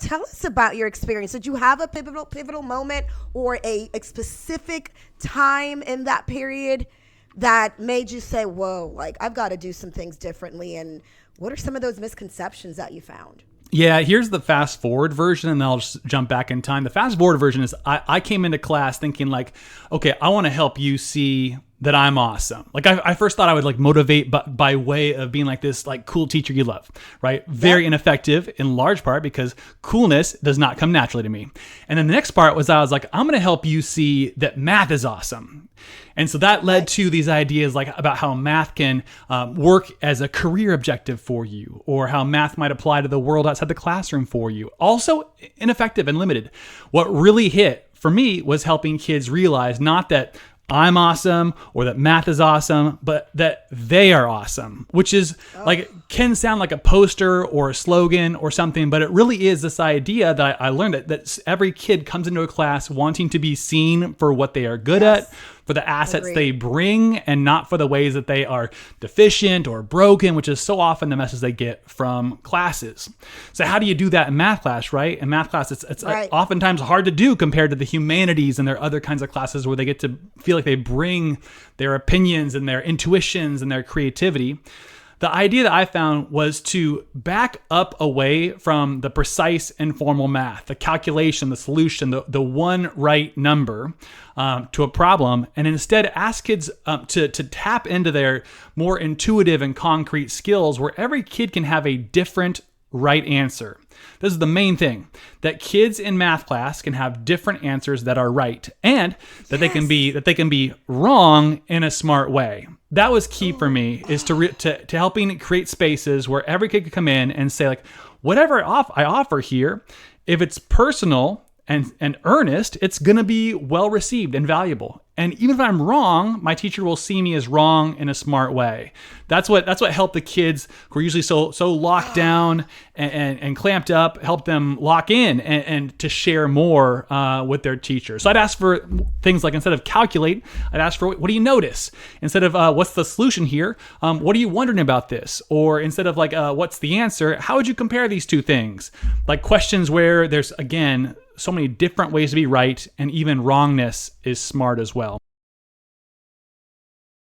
tell us about your experience. Did you have a pivotal moment or a specific time in that period that made you say, whoa, like I've got to do some things differently? And what are some of those misconceptions that you found? Yeah, here's the fast forward version, and then I'll just jump back in time. The fast forward version is I came into class thinking like, okay, I want to help you see that I'm awesome. Like I first thought I would like motivate by way of being like this like cool teacher you love, right? Very ineffective in large part because coolness does not come naturally to me. And then the next part was I was like, I'm going to help you see that math is awesome. And so that led to these ideas like about how math can work as a career objective for you, or how math might apply to the world outside the classroom for you. Also ineffective and limited. What really hit for me was helping kids realize not that I'm awesome or that math is awesome, but that they are awesome, which is like can sound like a poster or a slogan or something, but it really is this idea that I learned that every kid comes into a class wanting to be seen for what they are good at, for the assets they bring, and not for the ways that they are deficient or broken, which is so often the message they get from classes. So how do you do that in math class, right? In math class, it's oftentimes hard to do compared to the humanities and their other kinds of classes where they get to feel like they bring their opinions and their intuitions and their creativity. The idea that I found was to back up away from the precise and formal math, the calculation, the solution, the one right number to a problem, and instead ask kids to tap into their more intuitive and concrete skills where every kid can have a different right answer. This is the main thing, that kids in math class can have different answers that are right, and that they can be wrong in a smart way. That was key for me, is to helping create spaces where every kid could come in and say like, whatever I offer here, if it's personal and earnest, it's going to be well received and valuable. And even if I'm wrong, my teacher will see me as wrong in a smart way. That's what helped the kids who are usually so locked down and clamped up, help them lock in and to share more with their teacher. So I'd ask for things like, instead of calculate, I'd ask for, what do you notice? Instead of what's the solution here? What are you wondering about this? Or instead of like, what's the answer? How would you compare these two things? Like questions where there's, again, so many different ways to be right, and even wrongness is smart as well.